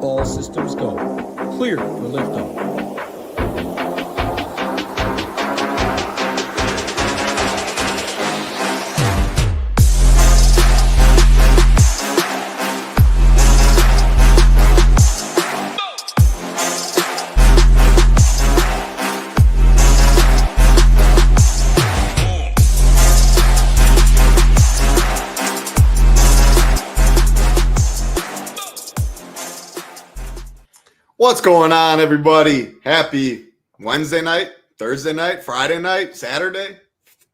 All systems go. Clear for liftoff. What's going on, everybody? Happy Wednesday night, Thursday night, Friday night, Saturday,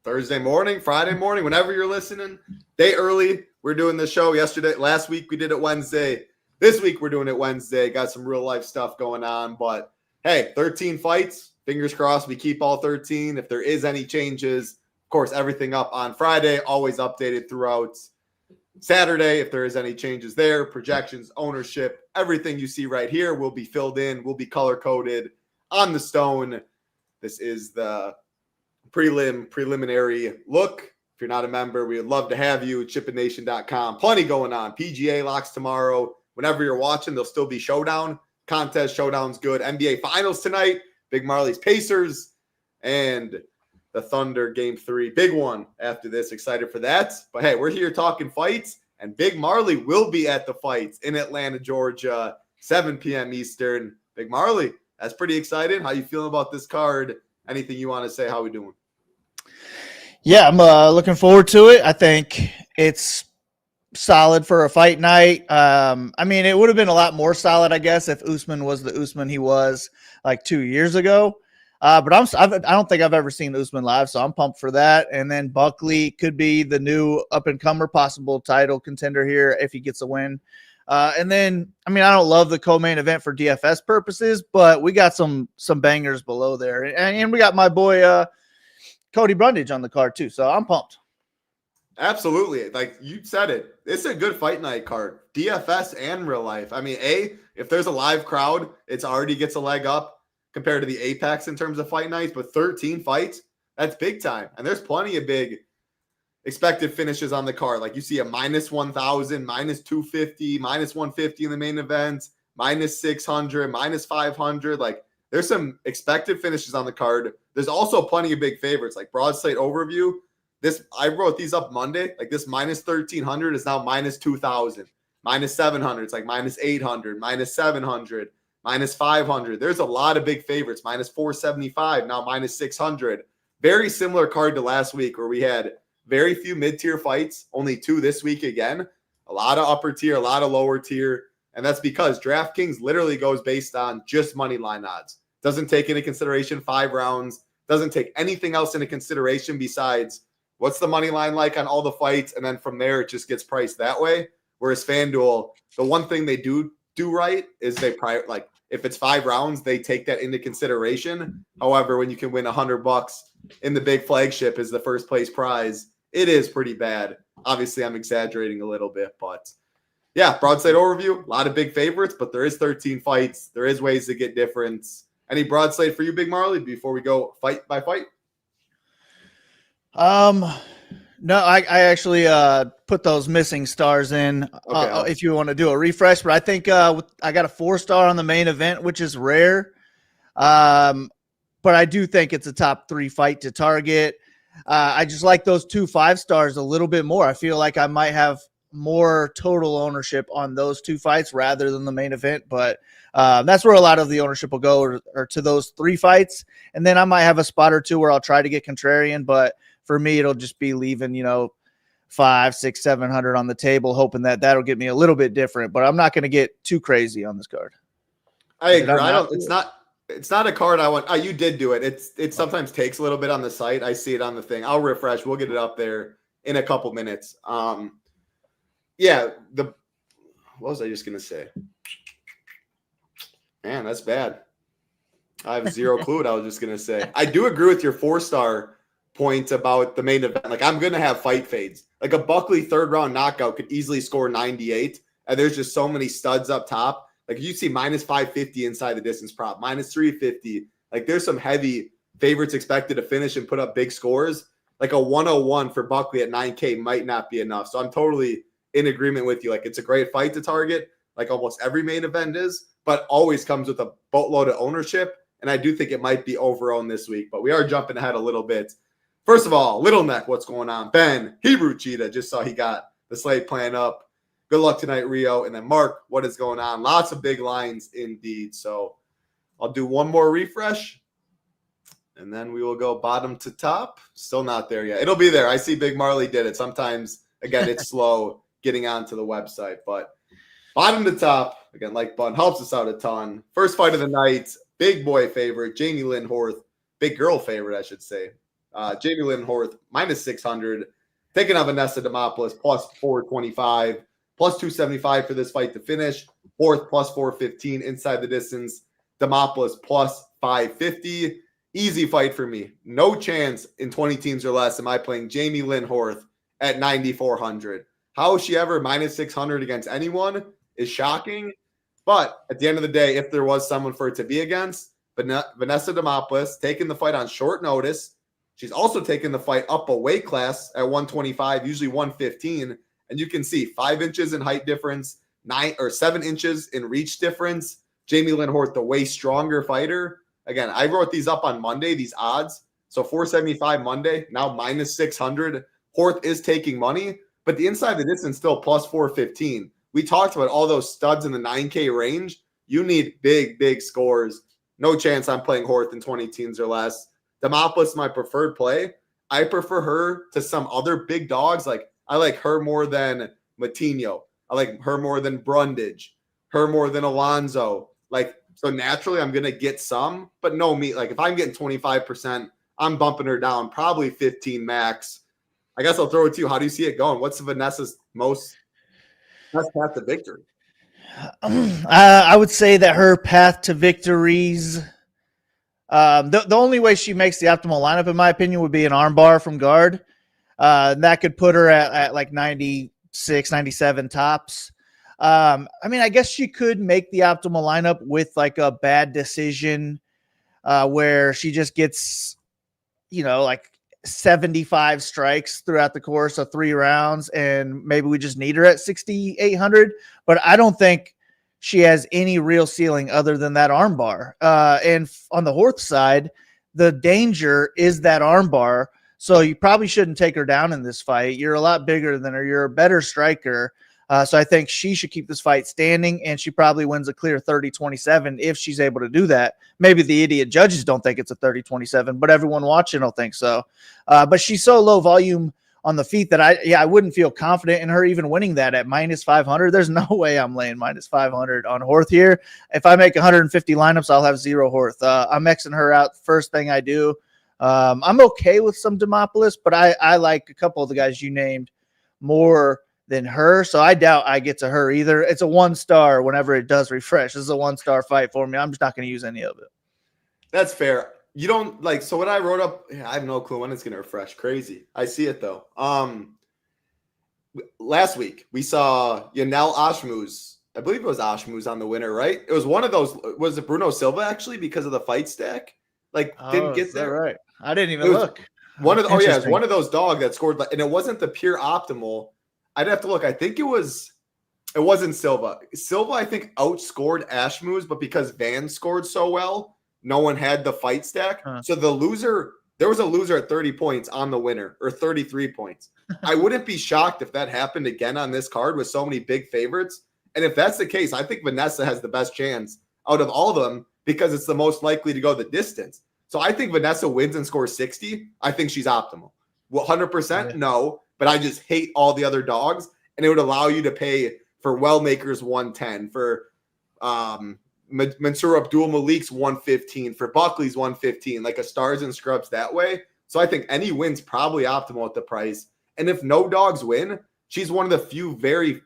Thursday morning, Friday morning, whenever you're listening. Day early. We're doing this show last week we did it Wednesday. This week we're doing it Wednesday. Got some real life stuff going on, but hey, 13 fights. Fingers crossed we keep all 13. If there is any changes, of course, everything up on Friday, always updated throughout Saturday. If there is any changes there, projections, ownership, everything you see right here will be filled in, will be color-coded on the stone. This is the preliminary look. If you're not a member, we would love to have you at SHIPITNation.com. Plenty going on. PGA locks tomorrow. Whenever you're watching, there'll still be showdown. Contest showdown's good. NBA Finals tonight. Big Marley's Pacers. And the Thunder Game 3. Big one after this. Excited for that. But hey, we're here talking fights. And Big Marley will be at the fights in Atlanta, Georgia, 7 p.m. Eastern. Big Marley, that's pretty exciting. How you feeling about this card? Anything you want to say? How we doing? Yeah, I'm looking forward to it. I think it's solid for a fight night. I mean, it would have been a lot more solid, I guess, if Usman was the Usman he was like 2 years ago. But I don't think I've ever seen Usman live, so I'm pumped for that. And then Buckley could be the new up-and-comer, possible title contender here if he gets a win. And then, I mean, I don't love the co-main event for DFS purposes, but we got some bangers below there. And we got my boy Cody Brundage on the card too, so I'm pumped. Absolutely. Like you said it. It's a good fight night card. DFS and real life. I mean, if there's a live crowd, it already gets a leg up compared to the Apex in terms of fight nights, but 13 fights, that's big time. And there's plenty of big expected finishes on the card. Like you see a minus 1,000, minus 250, minus 150 in the main event, minus 600, minus 500. Like there's some expected finishes on the card. There's also plenty of big favorites like broad slate overview. I wrote these up Monday. Like this minus 1,300 is now minus 2,000, minus 700. It's like minus 800, minus 700. Minus 500. There's a lot of big favorites. Minus 475, now minus 600. Very similar card to last week where we had very few mid-tier fights, only 2 this week again. A lot of upper tier, a lot of lower tier. And that's because DraftKings literally goes based on just money line odds. Doesn't take into consideration 5 rounds. Doesn't take anything else into consideration besides what's the money line like on all the fights. And then from there, it just gets priced that way. Whereas FanDuel, the one thing they do right is they if it's 5 rounds, they take that into consideration. However, when you can win $100 in the big flagship as the first place prize, it is pretty bad. Obviously, I'm exaggerating a little bit, but yeah, broad slate overview, a lot of big favorites, but there is 13 fights. There is ways to get difference. Any broad slate for you, Big Marley, before we go fight by fight? No, I actually put those missing stars in if you want to do a refresh. But I think I got a 4-star on the main event, which is rare. But I do think it's a top 3 fight to target. I just like those 2 5-stars a little bit more. I feel like I might have more total ownership on those 2 fights rather than the main event. But that's where a lot of the ownership will go or to those 3 fights. And then I might have a spot or 2 where I'll try to get contrarian, but for me, it'll just be leaving, 500, 600, 700 on the table, hoping that that'll get me a little bit different. But I'm not going to get too crazy on this card. I agree. It's not a card I want. You did do it. It sometimes takes a little bit on the site. I see it on the thing. I'll refresh. We'll get it up there in a couple minutes. What was I just going to say? Man, that's bad. I have zero clue what I was just going to say. I do agree with your 4-star point about the main event. Like I'm going to have fight fades. Like a Buckley 3rd round knockout could easily score 98. And there's just so many studs up top. Like you see minus 550 inside the distance prop, minus 350. Like there's some heavy favorites expected to finish and put up big scores. Like a 101 for Buckley at 9K might not be enough. So I'm totally in agreement with you. Like it's a great fight to target. like almost every main event is, but always comes with a boatload of ownership. And I do think it might be overowned this week, but we are jumping ahead a little bit. First of all, Little Neck, what's going on? Ben, Hebrew Cheetah, just saw he got the slate plan up. Good luck tonight, Rio. And then Mark, what is going on? Lots of big lines indeed. So I'll do one more refresh, and then we will go bottom to top. Still not there yet. It'll be there. I see Big Marley did it. Sometimes, again, it's slow getting onto the website, but bottom to top, again, like Bun, helps us out a ton. First fight of the night, big boy favorite, Jamie Lynn Horth, big girl favorite, I should say. Jamie Lynn Horth, minus 600. Taking on Vanessa Demopoulos, plus 425, plus 275 for this fight to finish. Horth, plus 415 inside the distance. Demopoulos, plus 550. Easy fight for me. No chance in 20 teams or less am I playing Jamie Lynn Horth at 9,400. How is she ever minus 600 against anyone is shocking. But at the end of the day, if there was someone for it to be against, Vanessa Demopoulos taking the fight on short notice. She's also taken the fight up a weight class at 125, usually 115. And you can see 5 inches in height difference, 7 inches in reach difference. Jamie Lynn Horth, the way stronger fighter. Again, I wrote these up on Monday, these odds. So 475 Monday, now minus 600. Horth is taking money, but the inside the distance still plus 415. We talked about all those studs in the 9K range. You need big, big scores. No chance I'm playing Horth in 20 teams or less. Demopoulos is my preferred play. I prefer her to some other big dogs. Like I like her more than Matinho. I like her more than Brundage. Her more than Alonzo. Like so naturally, I'm gonna get some, but no meat. Like if I'm getting 25%, I'm bumping her down probably 15 max. I guess I'll throw it to you. How do you see it going? What's Vanessa's best path to victory? I would say that her path to victories. The only way she makes the optimal lineup, in my opinion, would be an armbar from guard. That could put her at like 96, 97 tops. I mean, I guess she could make the optimal lineup with like a bad decision where she just gets, like 75 strikes throughout the course of 3 rounds, and maybe we just need her at 6,800. But I don't think she has any real ceiling other than that armbar. And on the Horth side, the danger is that armbar. So you probably shouldn't take her down in this fight. You're a lot bigger than her. You're a better striker. So I think she should keep this fight standing, and she probably wins a clear 30-27 if she's able to do that. Maybe the idiot judges don't think it's a 30-27, but everyone watching will think so. But she's so low volume on the feet that I wouldn't feel confident in her even winning that at minus 500. There's no way I'm laying minus 500 on Horth here. If I make 150 lineups, I'll have 0 Horth. I'm Xing her out first thing I do. I'm okay with some Demopoulos, but I like a couple of the guys you named more than her, so I doubt I get to her either. It's a 1-star whenever it does refresh. This is a 1-star fight for me. I'm just not going to use any of it. That's fair. You don't like, so when I wrote up, I have no clue when it's going to refresh. Crazy. I see it though. Last week we saw Yanel Ashmuz. I believe it was Ashmuz on the winner, right? It was one of those. Was it Bruno Silva actually because of the fight stack? Like didn't get there. Right. I didn't even look. It's one of those dogs that scored, and it wasn't the pure optimal. I'd have to look. I think it wasn't Silva. Silva, I think, outscored Ashmuz, but because Van scored so well, no one had the fight stack. So there was a loser at 30 points on the winner, or 33 points. I wouldn't be shocked if that happened again on this card with so many big favorites. And if that's the case, I think Vanessa has the best chance out of all of them because it's the most likely to go the distance. So I think Vanessa wins and scores 60. I think she's optimal. 100%? No. But I just hate all the other dogs, and it would allow you to pay for Wellmaker's 110, for Mansour Abdul Malik's 115, for Buckley's 115, like a stars and scrubs that way. So I think any win's probably optimal at the price. And if no dogs win, she's one of the few very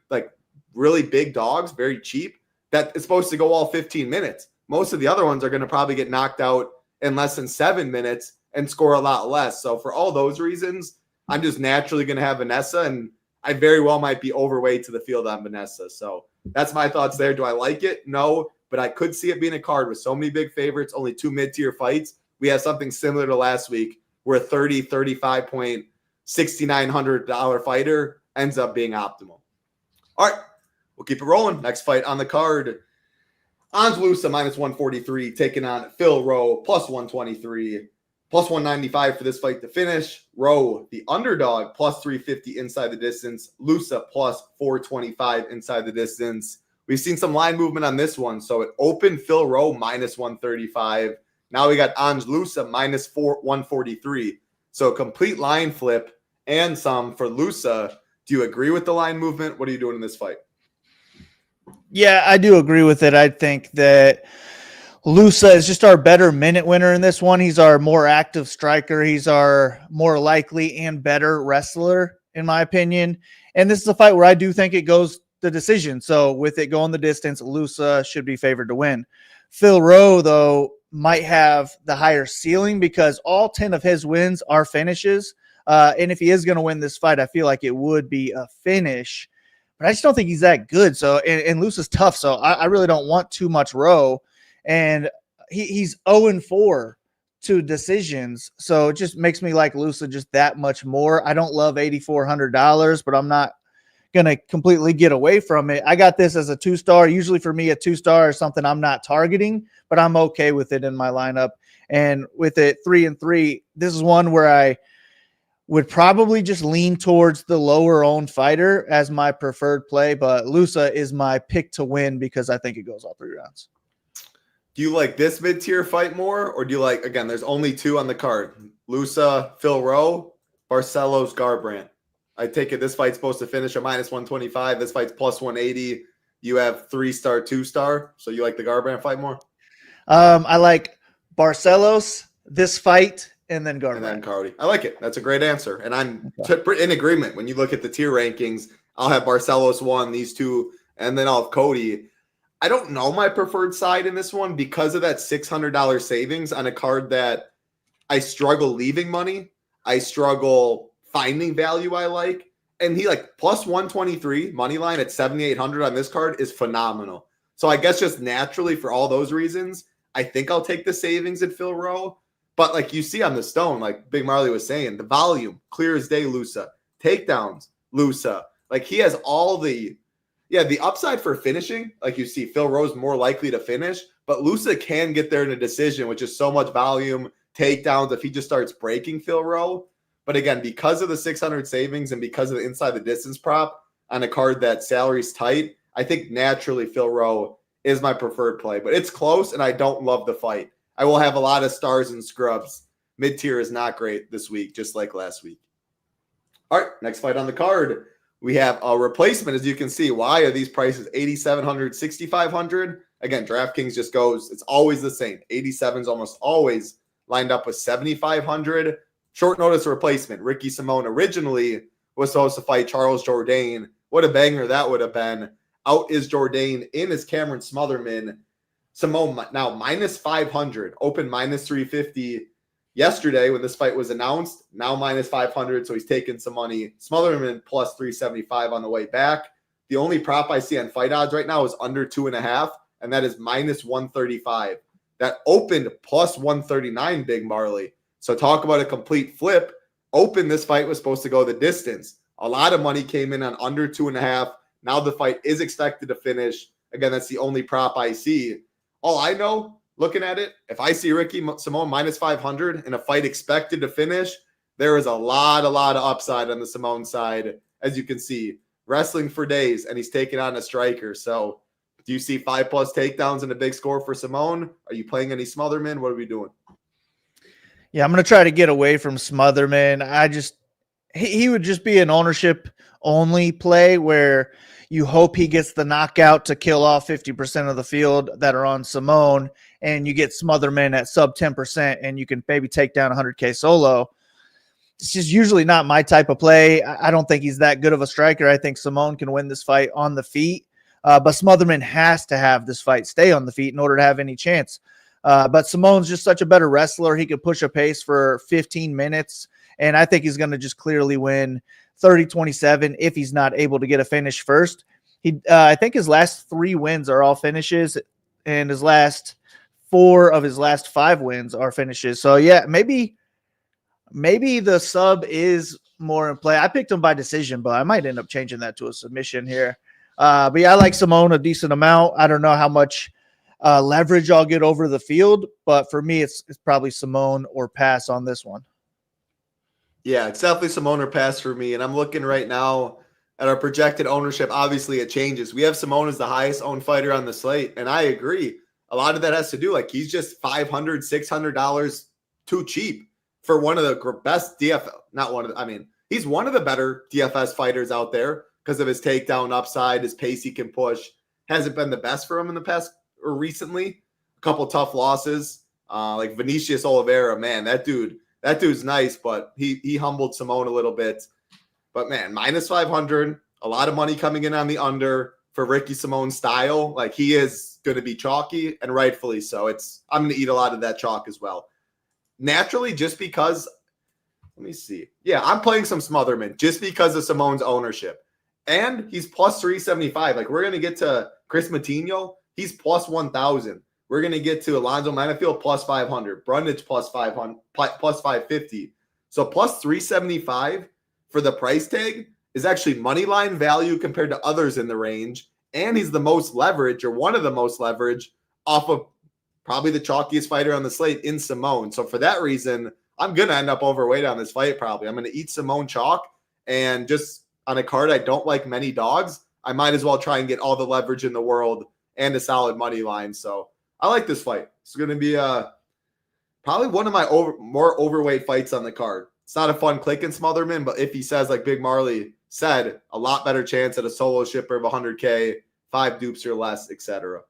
really big dogs, very cheap, that is supposed to go all 15 minutes. Most of the other ones are going to probably get knocked out in less than 7 minutes and score a lot less. So for all those reasons, I'm just naturally going to have Vanessa, and I very well might be overweight to the field on Vanessa. So that's my thoughts there. Do I like it? No, but I could see it being a card with so many big favorites, only 2 mid-tier fights. We have something similar to last week where a 35 point, $6,900 fighter ends up being optimal. All right, We'll keep it rolling. Next fight on the card. Ange Loosa minus 143 taking on Phil Rowe plus 123. Plus 195 for this fight to finish. Rowe, the underdog, plus 350 inside the distance. Loosa plus 425 inside the distance. We've seen some line movement on this one. So it opened Phil Rowe minus 135. Now we got Ange Loosa minus 143. So complete line flip and some for Loosa. Do you agree with the line movement? What are you doing in this fight? Yeah, I do agree with it. I think that Loosa is just our better minute winner in this one. He's our more active striker. He's our more likely and better wrestler, in my opinion. And this is a fight where I do think it goes the decision. So with it going the distance, Loosa should be favored to win. Phil Rowe, though, might have the higher ceiling because all 10 of his wins are finishes. And if he is going to win this fight, I feel like it would be a finish. But I just don't think he's that good. So, and Loosa's tough. So I really don't want too much Rowe. And he's 0-4 to decisions. So it just makes me like Loosa just that much more. I don't love $8,400, but I'm not going to completely get away from it. I got this as a 2-star. Usually for me, a 2-star is something I'm not targeting, but I'm okay with it in my lineup. And with it 3-3, this is one where I would probably just lean towards the lower owned fighter as my preferred play, but Loosa is my pick to win because I think it goes all 3 rounds. Do you like this mid-tier fight more, or do you like, again, there's only 2 on the card, Loosa, Phil Rowe, Barcelos, Garbrandt? I take it this fight's supposed to finish at minus 125. This fight's plus 180. You have 3-star, 2-star. So you like the Garbrandt fight more? I like Barcelos, this fight, and then Garbrandt. And then Cardi. I like it. That's a great answer. And I'm in agreement. When you look at the tier rankings, I'll have Barcelos 1, these 2, and then I'll have Cody. I don't know my preferred side in this one because of that $600 savings on a card that I struggle leaving money. I struggle finding value I like. And he like plus 123 money line at 7,800 on this card is phenomenal. So I guess just naturally for all those reasons, I think I'll take the savings at Phil Rowe. But like you see on the stone, like Big Marley was saying, the volume, clear as day, Loosa. Takedowns, Loosa. Like he has all the upside for finishing. Like you see, Phil Rowe's more likely to finish, but Loosa can get there in a decision, which is so much volume, takedowns if he just starts breaking Phil Rowe. But again, because of the 600 savings and because of the inside the distance prop on a card that salary's tight, I think naturally Phil Rowe is my preferred play. But it's close, and I don't love the fight. I will have a lot of stars and scrubs. Mid-tier is not great this week, just like last week. All right, next fight on the card. We have a replacement, as you can see. Why are these prices 8,700, 6,500? Again, DraftKings just goes, it's always the same. 87's almost always lined up with 7,500. Short notice replacement. Ricky Simone originally was supposed to fight Charles Jourdain. What a banger that would have been. Out is Jourdain, in is Cameron Smotherman. Simone now minus 500, open minus 350 yesterday when this fight was announced, now minus 500, so he's taking some money. Smotherman plus 375 on the way back. The only prop I see on fight odds right now is under 2.5, and that is minus 135. That opened plus 139, Big Marley. So talk about a complete flip. Open, this fight was supposed to go the distance. A lot of money came in on under 2.5. Now the fight is expected to finish. Again, that's the only prop I see. All I know, looking at it, if I see Ricky Simone minus 500 in a fight expected to finish, there is a lot of upside on the Simone side. As you can see, wrestling for days, and he's taking on a striker. So do you see 5+ takedowns and a big score for Simone? Are you playing any Smotherman? What are we doing? Yeah, I'm going to try to get away from Smotherman. He would just be an ownership only play where you hope he gets the knockout to kill off 50% of the field that are on Simone, and you get Smotherman at sub 10%, and you can maybe take down 100K solo. It's just usually not my type of play. I don't think he's that good of a striker. I think Simone can win this fight on the feet, but Smotherman has to have this fight stay on the feet in order to have any chance. But Simone's just such a better wrestler. He could push a pace for 15 minutes, and I think he's going to just clearly win 30-27 if he's not able to get a finish first. I think his last 3 wins are all finishes, and his last 4 of his last 5 wins are finishes. So, yeah, maybe the sub is more in play. I picked him by decision, but I might end up changing that to a submission here. But yeah, I like Simone a decent amount. I don't know how much leverage I'll get over the field, but for me, it's probably Simone or pass on this one. Yeah, it's definitely Simone or pass for me. And I'm looking right now at our projected ownership. Obviously, it changes. We have Simone as the highest owned fighter on the slate. And I agree. A lot of that has to do, like, he's just $500, $600 too cheap for one of the best DFS. Not one of the, I mean, he's one of the better DFS fighters out there because of his takedown upside, his pace he can push. Hasn't been the best for him in the past or recently. A couple tough losses. Like Vinicius Oliveira, man, that dude's nice, but he humbled Simone a little bit. But man, minus 500, a lot of money coming in on the under for Ricky Simone's style. Like, he is going to be chalky, and rightfully so. I'm going to eat a lot of that chalk as well. Naturally, just because, let me see. Yeah, I'm playing some Smotherman just because of Simone's ownership. And he's plus 375. Like, we're going to get to Chris Matinho. He's plus 1,000. We're going to get to Alonzo Manafield plus 500. Brundage plus 500, plus 550. So plus 375 for the price tag is actually money line value compared to others in the range. And he's the most leverage, or one of the most leverage, off of probably the chalkiest fighter on the slate in Simone. So for that reason, I'm going to end up overweight on this fight probably. I'm going to eat Simone chalk, and just on a card I don't like many dogs, I might as well try and get all the leverage in the world and a solid money line. So I like this fight. It's going to be probably one of my more overweight fights on the card. It's not a fun click in Smotherman, but if he says, like Big Marley said, a lot better chance at a solo shipper of 100K, 5 dupes or less, etc.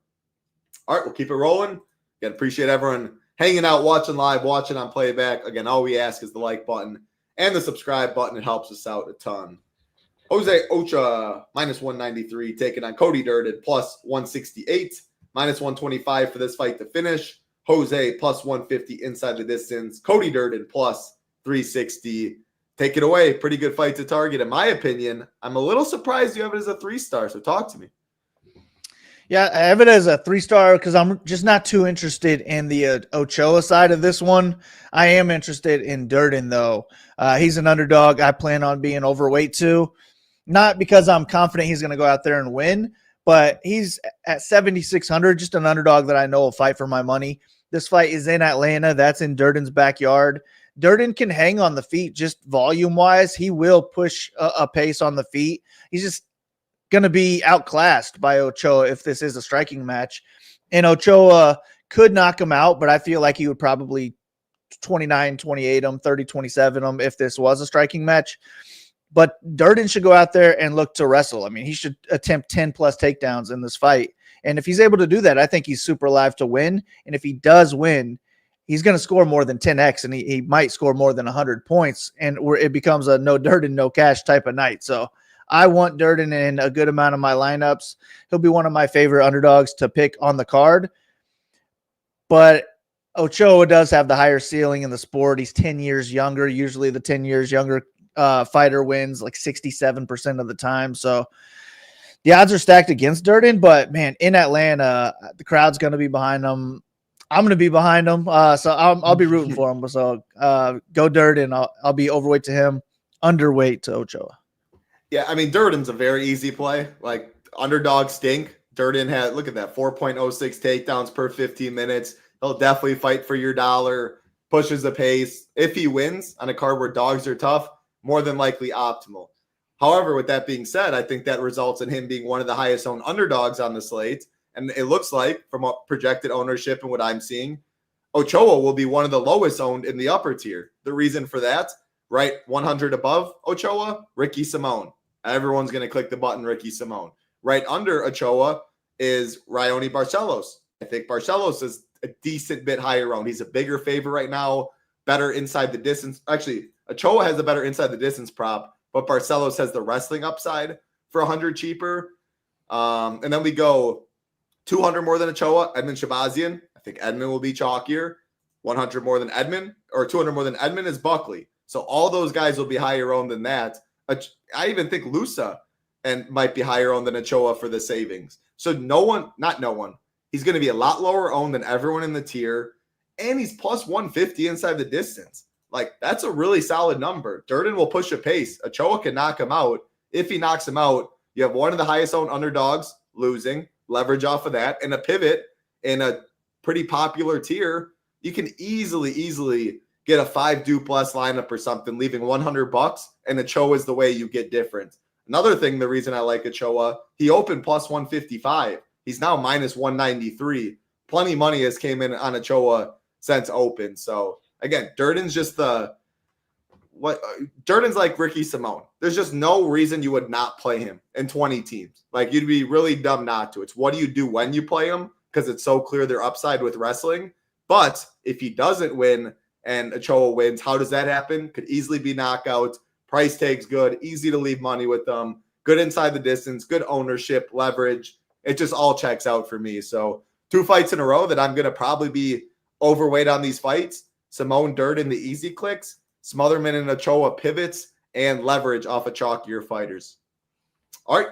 All right, we'll keep it rolling. Again, appreciate everyone hanging out, watching live, watching on playback. Again, all we ask is the like button and the subscribe button. It helps us out a ton. Jose Ocha, minus 193, taking on Cody Durden, plus 168, minus 125 for this fight to finish. Jose, plus 150 inside the distance. Cody Durden, plus 360. Take it away. Pretty good fight to target, in my opinion. I'm a little surprised you have it as a 3-star, so talk to me. Yeah, I have it as a 3-star because I'm just not too interested in the Ochoa side of this one. I am interested in Durden, though. He's an underdog. I plan on being overweight, too. Not because I'm confident he's going to go out there and win, but he's at 7,600, just an underdog that I know will fight for my money. This fight is in Atlanta. That's in Durden's backyard. Durden can hang on the feet just volume-wise. He will push a pace on the feet. He's just going to be outclassed by Ochoa if this is a striking match. And Ochoa could knock him out, but I feel like he would probably 29-28 him, 30-27 him if this was a striking match. But Durden should go out there and look to wrestle. I mean, he should attempt 10-plus takedowns in this fight. And if he's able to do that, I think he's super live to win. And if he does win, he's going to score more than 10x, and he might score more than 100 points, and it becomes a no Durden, no cash type of night. So I want Durden in a good amount of my lineups. He'll be one of my favorite underdogs to pick on the card. But Ochoa does have the higher ceiling in the sport. He's 10 years younger. Usually the 10 years younger fighter wins like 67% of the time. So the odds are stacked against Durden, but man, in Atlanta, the crowd's going to be behind him. I'm going to be behind him. So I'll be rooting for him. So go Durden. I'll be overweight to him, underweight to Ochoa. Yeah, I mean, Durden's a very easy play. Like, underdog stink. Durden had, look at that, 4.06 takedowns per 15 minutes. He'll definitely fight for your dollar, pushes the pace. If he wins on a card where dogs are tough, more than likely optimal. However, with that being said, I think that results in him being one of the highest owned underdogs on the slate. And it looks like, from projected ownership and what I'm seeing, Ochoa will be one of the lowest owned in the upper tier. The reason for that, right, 100 above Ochoa, Ricky Simone. Everyone's going to click the button, Ricky Simone. Right under Ochoa is Raoni Barcelos. I think Barcelos is a decent bit higher owned. He's a bigger favorite right now, better inside the distance. Actually, Ochoa has a better inside the distance prop, but Barcelos has the wrestling upside for 100 cheaper. And then we go 200 more than Ochoa, Edmund Shabazian. I think Edmund will be chalkier. 100 more than Edmund, or 200 more than Edmund is Buckley. So all those guys will be higher owned than that. I even think Lusa might be higher owned than Ochoa for the savings. So not no one. He's going to be a lot lower owned than everyone in the tier. And he's plus 150 inside the distance. Like, that's a really solid number. Durden will push a pace. Ochoa can knock him out. If he knocks him out, You have one of the highest owned underdogs losing, leverage off of that, and a pivot in a pretty popular tier. You can easily get a 5 plus lineup or something, leaving $100, and Ochoa is the way you get different. Another thing, the reason I like Ochoa, he opened plus 155. He's now minus 193. Plenty money has came in on Ochoa since open. So again, Durden's just Durden's like Ricky Simone. There's just no reason you would not play him in 20 teams. Like, you'd be really dumb not to. It's what do you do when you play him? Because it's so clear their upside with wrestling. But if he doesn't win and Ochoa wins, how does that happen? Could easily be knockout. Price tag's good. Easy to leave money with them. Good inside the distance. Good ownership, leverage. It just all checks out for me. So 2 fights in a row that I'm going to probably be overweight on these fights. Simone Durden, the easy clicks. Smotherman and Ochoa pivots, and leverage off of chalkier fighters. All right.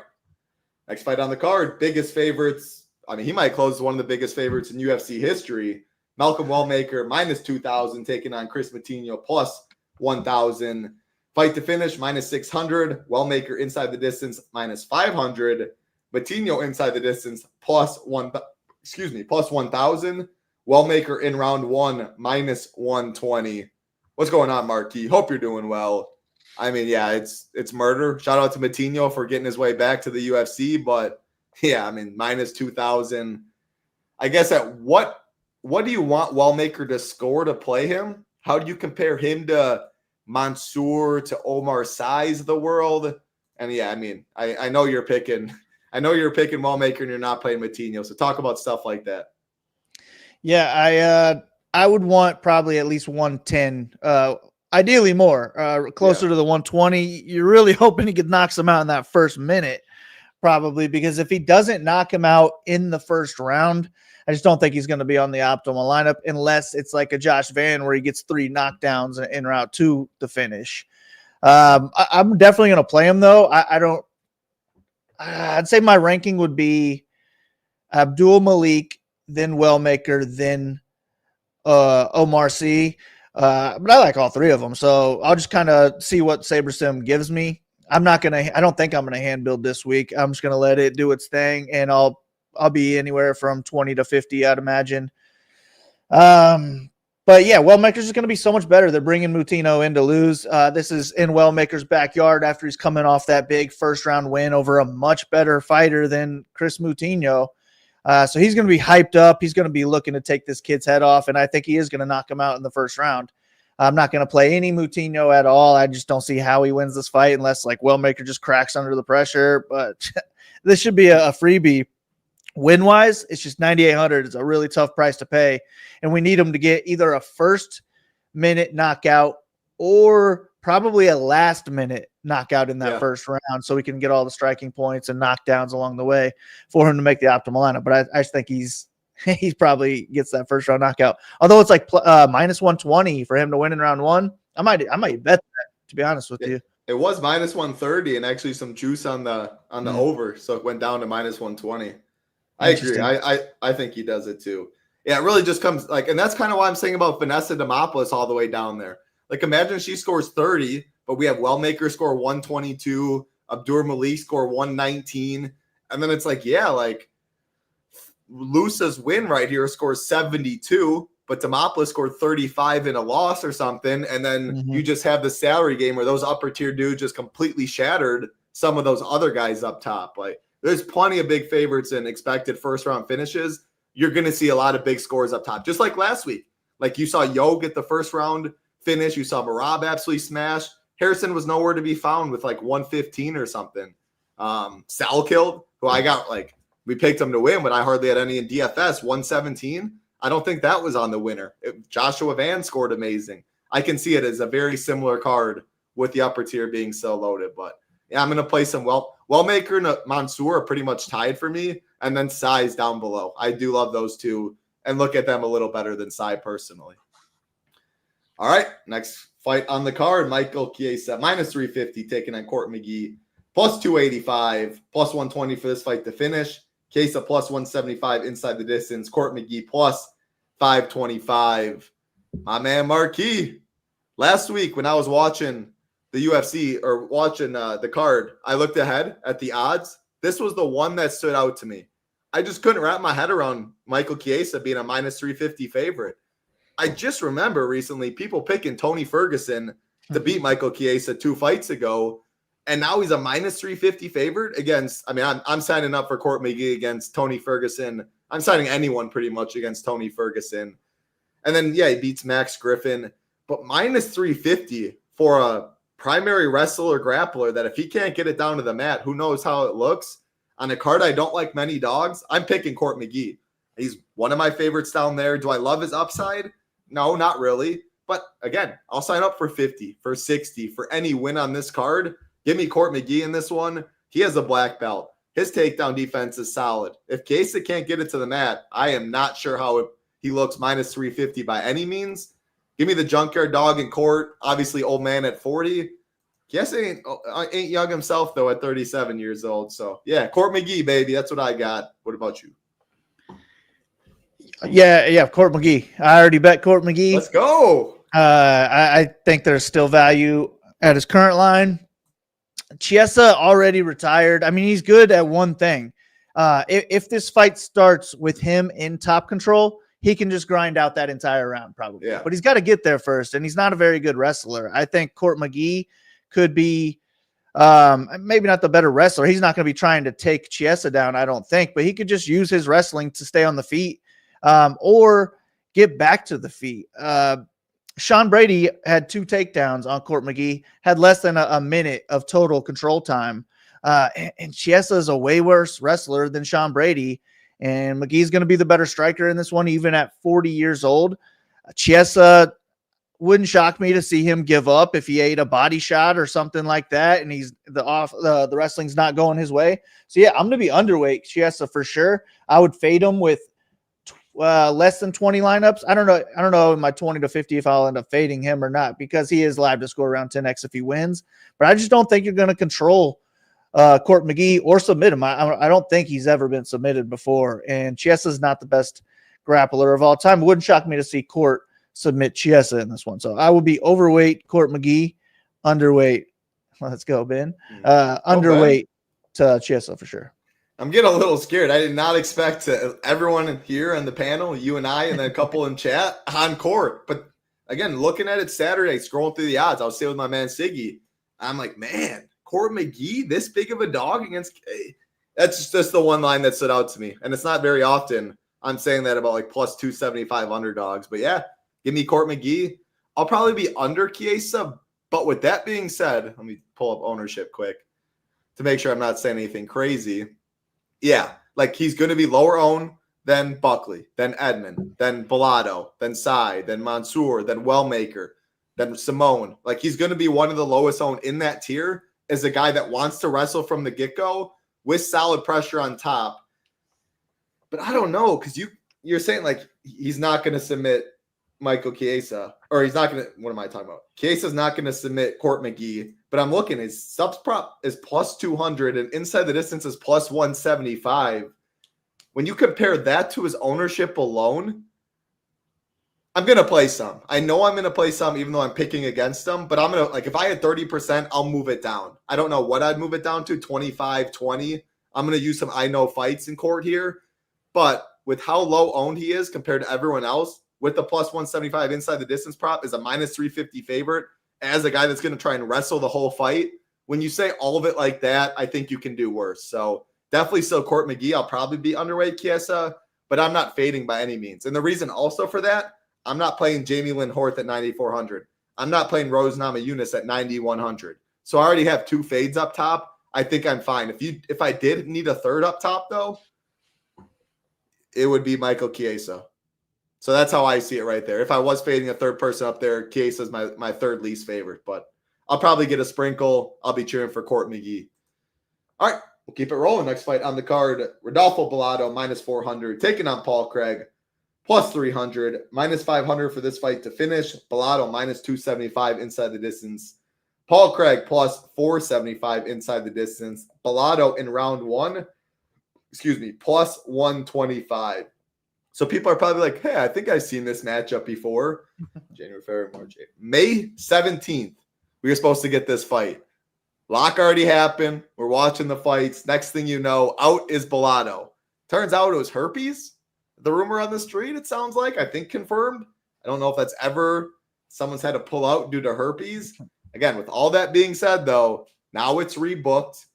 Next fight on the card. Biggest favorites. I mean, he might close as one of the biggest favorites in UFC history. Malcolm Wellmaker, minus 2,000, taking on Chris Moutinho, plus 1,000. Fight to finish, minus 600. Wellmaker inside the distance, minus 500. Moutinho inside the distance, plus 1,000. Wellmaker in round 1, minus 120. What's going on, Marquis? Hope you're doing well. I mean, yeah, it's murder. Shout out to Moutinho for getting his way back to the UFC, but yeah, I mean, minus 2,000. I guess at what do you want Wellmaker to score to play him? How do you compare him to Mansoor, to Omar Sy's of the world? And yeah, I mean, I know you're picking Wellmaker and you're not playing Moutinho. So talk about stuff like that. Yeah, I would want probably at least 110, ideally more, closer to the 120. You're really hoping he knocks him out in that first minute, probably, because if he doesn't knock him out in the first round, I just don't think he's going to be on the optimal lineup unless it's like a Josh Van where he gets 3 knockdowns in round 2 to finish. I'm definitely going to play him, though. I'd say my ranking would be Abdul Malik, then Wellmaker, then Omar Sy. But I like all 3 of them, so I'll just kind of see what SaberSim gives me. I don't think I'm gonna hand build this week. I'm just gonna let it do its thing, and I'll be anywhere from 20 to 50, I'd imagine. But yeah, Wellmaker's is going to be so much better. They're bringing Moutinho in to lose. This is in Wellmaker's backyard after he's coming off that big first-round win over a much better fighter than Chris Moutinho. So he's going to be hyped up. He's going to be looking to take this kid's head off, and I think he is going to knock him out in the first round. I'm not going to play any Moutinho at all. I just don't see how he wins this fight unless like Wellmaker just cracks under the pressure. But this should be a freebie. Win-wise, it's just 9,800. It's a really tough price to pay, and we need him to get either a first-minute knockout or probably a last-minute knockout in that first round so we can get all the striking points and knockdowns along the way for him to make the optimal lineup. But I just think he probably gets that first-round knockout. Although it's like minus 120 for him to win in round 1. I might bet that, to be honest with you. It was minus 130 and actually some juice on the over, so it went down to minus 120. I agree. I think he does it too. Yeah, it really just comes like, and that's kind of why I'm saying about Vanessa Demopoulos all the way down there. Like, imagine she scores 30, but we have Wellmaker score 122, Abdur Malik score 119, and then it's like, yeah, like Lusa's win right here scores 72, but Demopoulos scored 35 in a loss or something, and then you just have the salary game where those upper tier dudes just completely shattered some of those other guys up top. Like, there's plenty of big favorites and expected first-round finishes. You're going to see a lot of big scores up top, just like last week. Like, you saw Yo get the first-round finish. You saw Marab absolutely smash. Harrison was nowhere to be found with, like, 115 or something. Sal killed, who I got, like, we picked him to win, but I hardly had any in DFS, 117. I don't think that was on the winner. Joshua Van scored amazing. I can see it as a very similar card with the upper tier being so loaded, but yeah, I'm going to play some Wellmaker and Mansoor are pretty much tied for me, and then Sy's down below. I do love those two and look at them a little better than Sy personally. All right, next fight on the card, Michael Chiesa, minus 350, taking on Court McGee, plus 285, plus 120 for this fight to finish. Chiesa plus 175 inside the distance. Court McGee plus 525. My man Marquis, last week when I was watching the UFC or watching the card, I looked ahead at the odds. This was the one that stood out to me. I just couldn't wrap my head around Michael Chiesa being a minus 350 favorite. I just remember recently people picking Tony Ferguson to beat Michael Chiesa 2 fights ago, and now he's a minus 350 favorite against. I mean, I'm signing up for Court McGee against Tony Ferguson. I'm signing anyone pretty much against Tony Ferguson, and then he beats Max Griffin, but minus 350 for a primary wrestler grappler that if he can't get it down to the mat, who knows how it looks. On a card I don't like many dogs, I'm picking Court McGee. He's one of my favorites down there. Do I love his upside? No, not really. But again, I'll sign up for 50, for 60, for any win on this card. Give me Court McGee in this one. He has a black belt. His takedown defense is solid. If Chiesa can't get it to the mat, I am not sure how he looks minus 350 by any means. Give me the junkyard dog in Court. Obviously, old man at 40. Chiesa ain't young himself, though, at 37 years old. So, yeah, Court McGee, baby. That's what I got. What about you? Yeah, Court McGee. I already bet Court McGee. Let's go. I think there's still value at his current line. Chiesa already retired. I mean, he's good at one thing. If this fight starts with him in top control, he can just grind out that entire round probably. Yeah. But he's got to get there first, and he's not a very good wrestler. I think Court McGee could be maybe not the better wrestler. He's not going to be trying to take Chiesa down, I don't think, but he could just use his wrestling to stay on the feet or get back to the feet. Sean Brady had 2 takedowns on Court McGee, had less than a minute of total control time. And Chiesa is a way worse wrestler than Sean Brady. And McGee's going to be the better striker in this one, even at 40 years old. Chiesa wouldn't shock me to see him give up if he ate a body shot or something like that, and he's the wrestling's not going his way. So yeah, I'm going to be underweight Chiesa for sure. I would fade him with less than 20 lineups. I don't know in my 20 to 50 if I'll end up fading him or not, because he is live to score around 10x if he wins. But I just don't think you're going to control Court McGee or submit him. I don't think he's ever been submitted before, and Chiesa's not the best grappler of all time. It wouldn't shock me to see Court submit Chiesa in this one. So I will be overweight Court McGee, underweight. Let's go, Ben. Underweight to Chiesa for sure. I'm getting a little scared. I did not expect everyone here on the panel, you and I, and then a couple in chat on Court. But again, looking at it Saturday, scrolling through the odds, I was saying with my man Siggy, I'm like, man, Court McGee, this big of a dog against K. That's just the one line that stood out to me. And it's not very often I'm saying that about like plus 275 underdogs. But yeah, give me Court McGee. I'll probably be under Chiesa. But with that being said, let me pull up ownership quick to make sure I'm not saying anything crazy. Yeah, like he's going to be lower owned than Buckley, than Edmond, than Bellotto, than Sai, than Mansour, than Wellmaker, than Simone. Like he's going to be one of the lowest owned in that tier as a guy that wants to wrestle from the get-go with solid pressure on top. But I don't know, because you're saying like he's not going to submit Michael Chiesa, or he's not going to, what am I talking about? Chiesa's not going to submit Court McGee, but I'm looking, his subs prop is plus 200 and inside the distance is plus 175. When you compare that to his ownership alone, I'm going to play some. I know I'm going to play some even though I'm picking against them, but I'm going to, like, if I had 30%, I'll move it down. I don't know what I'd move it down to, 25, 20. I'm going to use some I know fights in Court here, but with how low owned he is compared to everyone else, with the plus 175 inside the distance prop is a minus 350 favorite as a guy that's going to try and wrestle the whole fight. When you say all of it like that, I think you can do worse. So definitely still Court McGee. I'll probably be underweight Chiesa, but I'm not fading by any means. And the reason also for that, I'm not playing Jamie Lynn Horth at 9,400. I'm not playing Rose Namajunas at 9,100. So I already have 2 fades up top. I think I'm fine. If I did need a third up top, though, it would be Michael Chiesa. So that's how I see it right there. If I was fading a third person up there, Chiesa is my third least favorite. But I'll probably get a sprinkle. I'll be cheering for Court McGee. All right, we'll keep it rolling. Next fight on the card, Rodolfo Bellotto, minus 400, taking on Paul Craig, plus 300, minus 500 for this fight to finish. Bellotto, minus 275 inside the distance. Paul Craig, plus 475 inside the distance. Bellotto in round 1, plus 125. So people are probably like, hey, I think I've seen this matchup before. January, February, March, April. May 17th we were supposed to get this fight. Lock already happened. We're watching the fights. Next thing you know, out is Bellato. Turns out it was herpes. The rumor on the street, it sounds like, I think confirmed. I don't know if that's ever someone's had to pull out due to herpes. Again, with all that being said, though, now it's rebooked.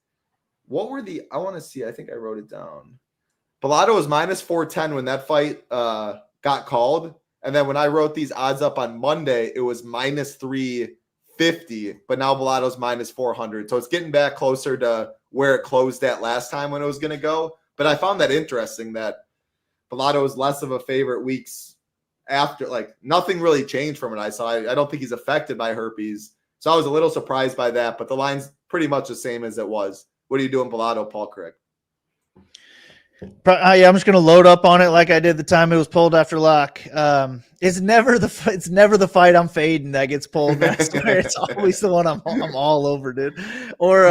What were I want to see. I think I wrote it down. Bellato was minus 410 when that fight got called. And then when I wrote these odds up on Monday, it was minus 350. But now Bellato's minus 400. So it's getting back closer to where it closed at last time when it was going to go. But I found that interesting that Bellato is less of a favorite weeks after. Like, nothing really changed from it. I don't think he's affected by herpes. So I was a little surprised by that. But the line's pretty much the same as it was. What are you doing, Bellato, Paul Craig? Yeah, I'm just gonna load up on it like I did the time it was pulled after lock. It's never the fight I'm fading that gets pulled. I swear, it's always the one I'm all over, dude. Or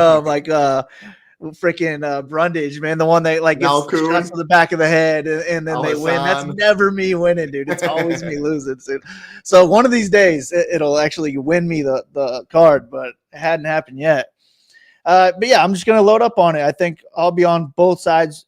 freaking Brundage, man, the one that like gets shots to the back of the head and then they win. That's never me winning, dude. It's always me losing, dude. So one of these days it'll actually win me the card, but it hadn't happened yet. But yeah, I'm just gonna load up on it. I think I'll be on both sides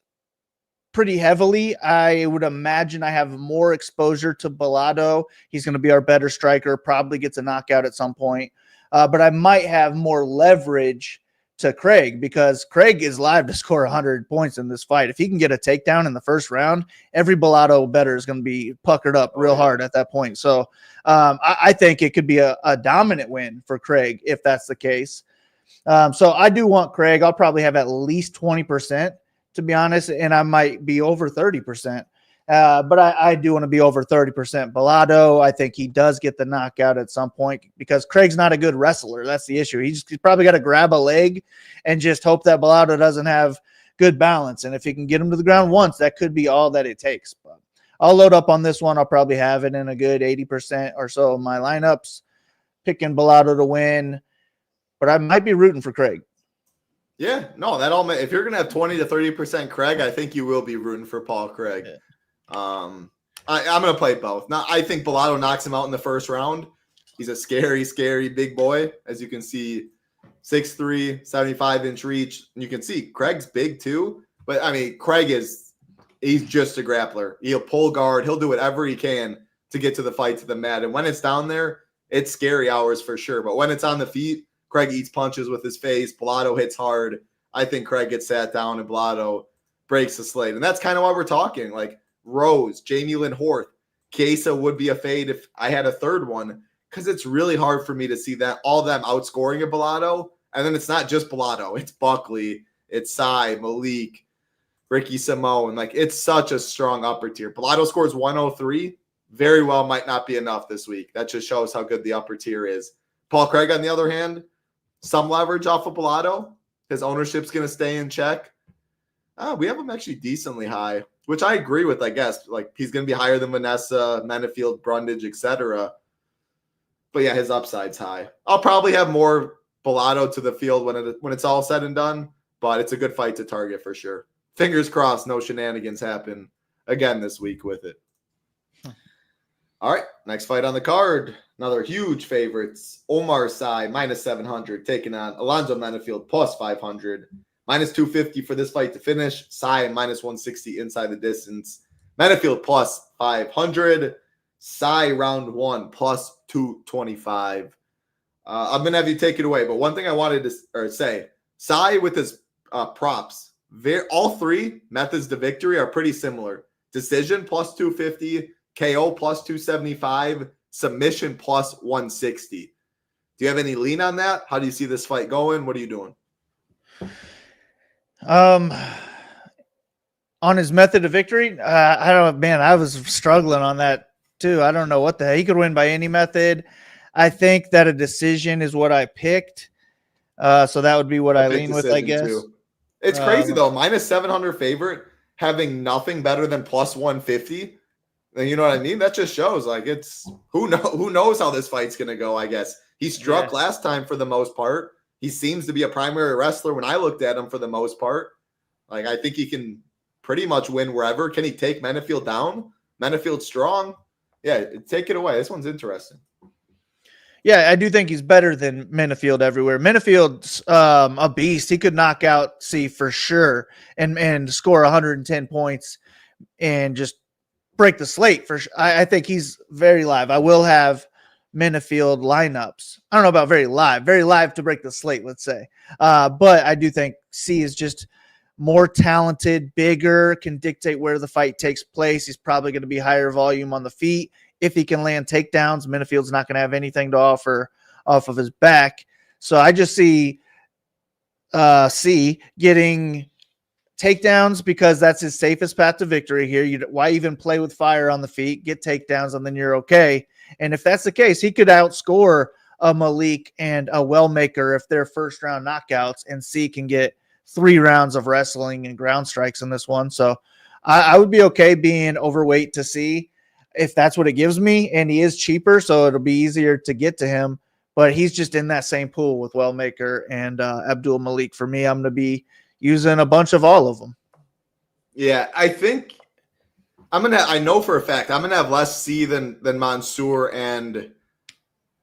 pretty heavily. I would imagine I have more exposure to Bellato. He's going to be our better striker, probably gets a knockout at some point. But I might have more leverage to Craig because Craig is live to score 100 points in this fight. If he can get a takedown in the first round, every Bellato bettor is going to be puckered up real hard at that point. So I think it could be a dominant win for Craig if that's the case. So I do want Craig. I'll probably have at least 20%. To be honest, and I might be over 30%. But I do want to be over 30%. Bellato, I think he does get the knockout at some point because Craig's not a good wrestler. That's the issue. He's probably got to grab a leg and just hope that Bellato doesn't have good balance. And if he can get him to the ground once, that could be all that it takes. But I'll load up on this one. I'll probably have it in a good 80% or so of my lineups, picking Bellato to win. But I might be rooting for Craig. Yeah, no, that all. If you're gonna have 20 to 30% Craig, I think you will be rooting for Paul Craig. Yeah. I'm gonna play both. Now, I think Bellato knocks him out in the first round. He's a scary, scary big boy, as you can see, 6'3", 75-inch reach. And you can see Craig's big too. But I mean, he's just a grappler. He'll pull guard. He'll do whatever he can to get to the fight, to the mat. And when it's down there, it's scary hours for sure. But when it's on the feet, Craig eats punches with his face. Bellato hits hard. I think Craig gets sat down and Bellato breaks the slate. And that's kind of why we're talking. Like Rose, Jamie Lynn Horth, Chiesa would be a fade if I had a third one because it's really hard for me to see that all of them outscoring a Bellato. And then it's not just Bellato. It's Buckley. It's Sai, Malik, Ricky Simone. Like it's such a strong upper tier. Bellato scores 103. Very well might not be enough this week. That just shows how good the upper tier is. Paul Craig, on the other hand, some leverage off of Bellato. His ownership's going to stay in check. We have him actually decently high, which I agree with, I guess. Like, he's going to be higher than Vanessa, Menafield, Brundage, etc. But, yeah, his upside's high. I'll probably have more Bellato to the field when it's all said and done, but it's a good fight to target for sure. Fingers crossed no shenanigans happen again this week with it. All right, next fight on the card. Another huge favorites. Omar Sy, minus 700, taking on Alonzo Menafield, plus 500. Minus 250 for this fight to finish. Sy, minus 160 inside the distance. Menafield, plus 500. Sy, round one, plus 225. I'm going to have you take it away. But one thing I wanted to say, Sy with his props, all three methods to victory are pretty similar. Decision, plus 250. KO plus 275, submission plus 160. Do you have any lean on that? How do you see this fight going? What are you doing? On his method of victory, I don't know, man, I was struggling on that too. I don't know what the hell. He could win by any method. I think that a decision is what I picked. So that would be what I lean with, I guess. Too. It's crazy though. Minus 700 favorite, having nothing better than plus 150. You know what I mean? That just shows like it's who knows how this fight's gonna go. I guess he struck last time for the most part. He seems to be a primary wrestler when I looked at him for the most part. Like I think he can pretty much win wherever. Can he take Menafield down? Menafield's strong. Yeah, take it away. This one's interesting. Yeah, I do think he's better than Minifield everywhere. Minifield's a beast. He could knock out C for sure and score 110 points and just break the slate for sure. I think he's very live. I will have Minifield lineups. I don't know about very live to break the slate, let's say. But I do think C is just more talented, bigger, can dictate where the fight takes place. He's probably going to be higher volume on the feet. If he can land takedowns, Minifield's not going to have anything to offer off of his back. So I just see C getting takedowns because that's his safest path to victory here. Why even play with fire on the feet? Get takedowns and then you're okay. And if that's the case, he could outscore a Malik and a Wellmaker if they're first round knockouts, and C can get 3 rounds of wrestling and ground strikes in this one. So I would be okay being overweight to C if that's what it gives me, and he is cheaper, so it'll be easier to get to him. But he's just in that same pool with Wellmaker and Abdul Malik. For me, I'm going to be using a bunch of all of them. Yeah, I think I know for a fact I'm gonna have less C than Mansour, and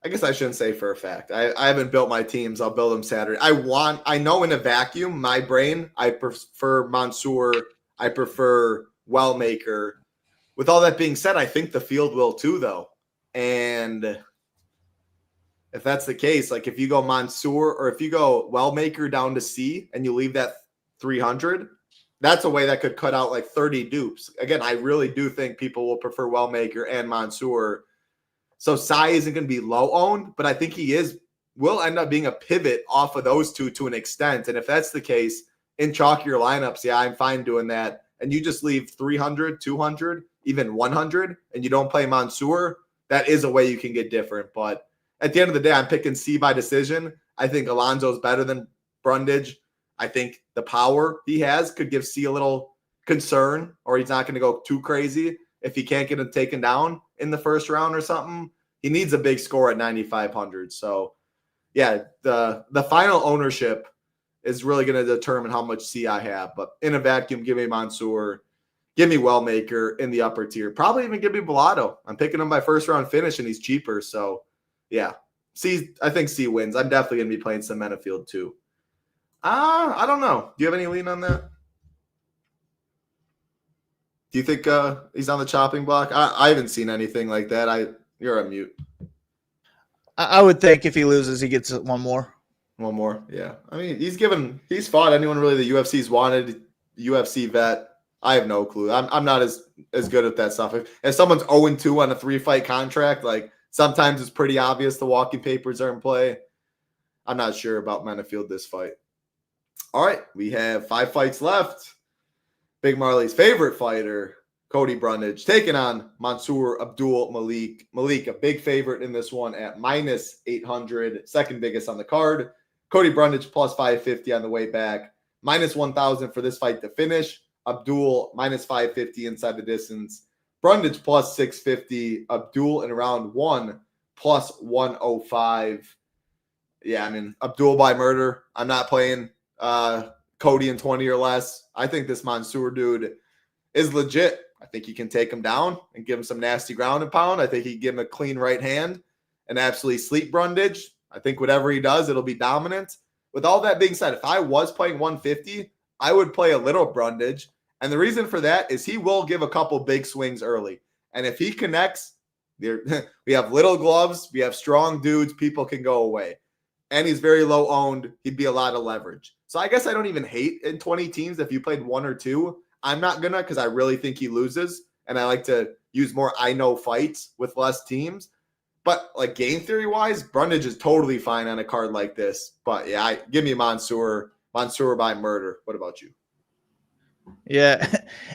I guess I shouldn't say for a fact. I haven't built my teams. I'll build them Saturday. I know in a vacuum, my brain, I prefer Mansour. I prefer Wellmaker. With all that being said, I think the field will too, though. And if that's the case, like if you go Mansour or if you go Wellmaker down to C and you leave that 300, that's a way that could cut out like 30 dupes. Again, I really do think people will prefer Wellmaker and Mansour. So Sai isn't going to be low owned, but I think he will end up being a pivot off of those two to an extent. And if that's the case, in chalkier lineups, yeah, I'm fine doing that. And you just leave 300, 200, even 100, and you don't play Mansour, that is a way you can get different. But at the end of the day, I'm picking C by decision. I think Alonzo's better than Brundage. I think the power he has could give C a little concern, or he's not going to go too crazy if he can't get him taken down in the first round or something. He needs a big score at 9,500. So, yeah, the final ownership is really going to determine how much C I have. But in a vacuum, give me Mansour, give me Wellmaker in the upper tier. Probably even give me Bellato. I'm picking him by first round finish, and he's cheaper. So, yeah, I think C wins. I'm definitely going to be playing some Menifield too. I don't know. Do you have any lean on that? Do you think he's on the chopping block? I haven't seen anything like that. You're on mute. I would think if he loses, he gets one more. One more, yeah. I mean, he's fought anyone really the UFC's wanted, UFC vet. I have no clue. I'm not as good at that stuff. If someone's 0-2 on a 3-fight contract, like sometimes it's pretty obvious the walking papers are in play. I'm not sure about Menifield this fight. All right, we have 5 fights left. Big Marley's favorite fighter, Cody Brundage, taking on Mansour Abdul Malik. Malik, a big favorite in this one at -800, second biggest on the card. Cody Brundage plus 550 on the way back, -1,000 for this fight to finish. Abdul -550 inside the distance. Brundage plus 650. Abdul in round 1 plus 105. Yeah, I mean, Abdul by murder. I'm not playing Cody in 20 or less. I think this Mansour dude is legit. I think he can take him down and give him some nasty ground and pound. I think he can give him a clean right hand and absolutely sleep Brundage. I think whatever he does, it'll be dominant. With all that being said, if I was playing 150, I would play a little Brundage. And the reason for that is he will give a couple big swings early. And if he connects, we have little gloves, we have strong dudes, people can go away. And he's very low owned. He'd be a lot of leverage. So I guess I don't even hate in 20 teams if you played 1 or 2. I'm not going to because I really think he loses. And I like to use more I know fights with less teams. But like game theory wise, Brundage is totally fine on a card like this. But yeah, give me Mansour by murder. What about you? Yeah,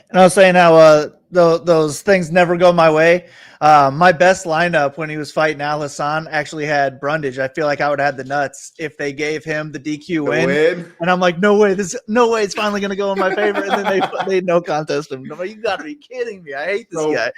and I was saying how those things never go my way. My best lineup when he was fighting Al Hassan actually had Brundage. I feel like I would have had the nuts if they gave him the DQ win. And I'm like, no way, it's finally gonna go in my favor. And then they no contest him. I'm like, you gotta be kidding me! I hate this guy.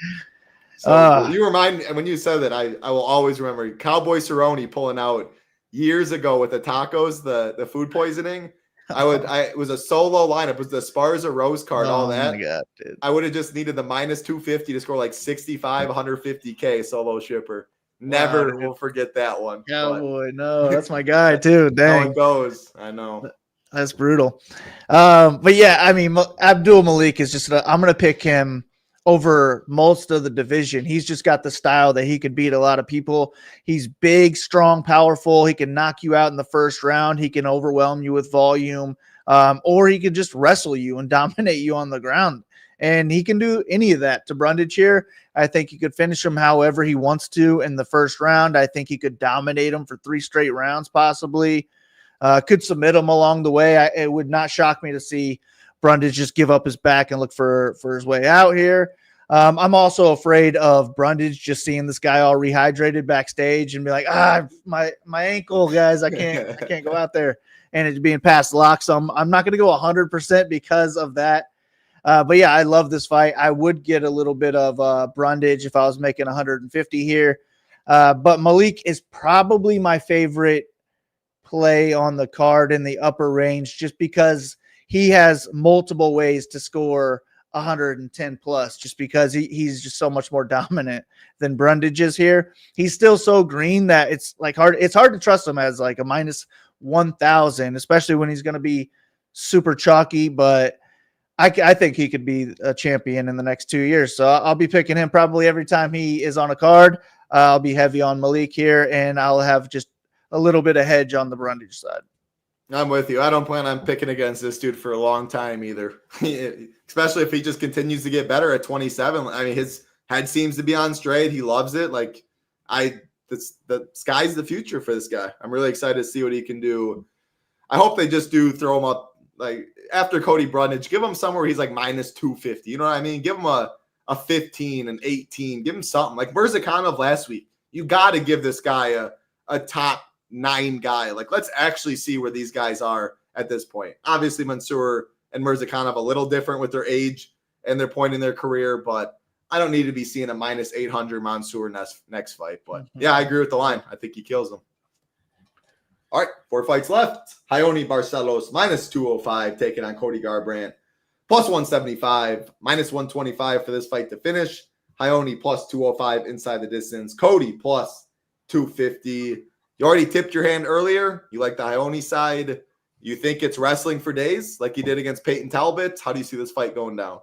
So you remind me, and when you said that, I will always remember Cowboy Cerrone pulling out years ago with the tacos, the food poisoning. It was a solo lineup. It was the Sparza Rose card, all that. Oh my God, dude. I would have just needed the -250 to score like 65, 150K solo shipper. Never will forget that one. Cowboy, no, that's my guy too. Dang. How it goes. I know. That's brutal. But yeah, I mean, Abdul Malik is just, I'm going to pick him over most of the division. He's just got the style that he could beat a lot of people. He's big, strong, powerful. He can knock you out in the first round. He can overwhelm you with volume, or he could just wrestle you and dominate you on the ground. And he can do any of that to Brundage here. I think he could finish him however he wants to in the first round. I think he could dominate him for 3 straight rounds, possibly. Could submit him along the way. It would not shock me to see Brundage just give up his back and look for his way out here. I'm also afraid of Brundage just seeing this guy all rehydrated backstage and be like, my ankle, guys, I can't go out there, and it's being past lock. So I'm not going to go 100% because of that. But yeah, I love this fight. I would get a little bit of Brundage if I was making 150 here. But Malik is probably my favorite play on the card in the upper range, just because he has multiple ways to score 110 plus, just because he's just so much more dominant than Brundage is here. He's still so green that it's hard to trust him as like a minus 1,000, especially when he's going to be super chalky. But I think he could be a champion in the next 2 years. So I'll be picking him probably every time he is on a card. I'll be heavy on Malik here, and I'll have just a little bit of hedge on the Brundage side. I'm with you. I don't plan on picking against this dude for a long time either, especially if he just continues to get better at 27. I mean, his head seems to be on straight. He loves it. The sky's the future for this guy. I'm really excited to see what he can do. I hope they just do throw him up like after Cody Brundage. Give him somewhere he's like minus 250. You know what I mean? Give him a 15, an 18. Give him something like Mirzakhanov last week. You got to give this guy a top 9 guy. Like, let's actually see where these guys are at this point. Obviously, Mansour and Mirzakhanov a little different with their age and their point in their career, but I don't need to be seeing a minus 800 Mansour next fight. But yeah, I agree with the line. I think he kills him. All right, 4 fights left. Raoni Barcelos minus 205 taking on Cody Garbrandt plus 175, minus 125 for this fight to finish. Raoni plus 205 inside the distance. Cody plus 250. You already tipped your hand earlier. You like the Raoni side. You think it's wrestling for days like you did against Peyton Talbot. How do you see this fight going down?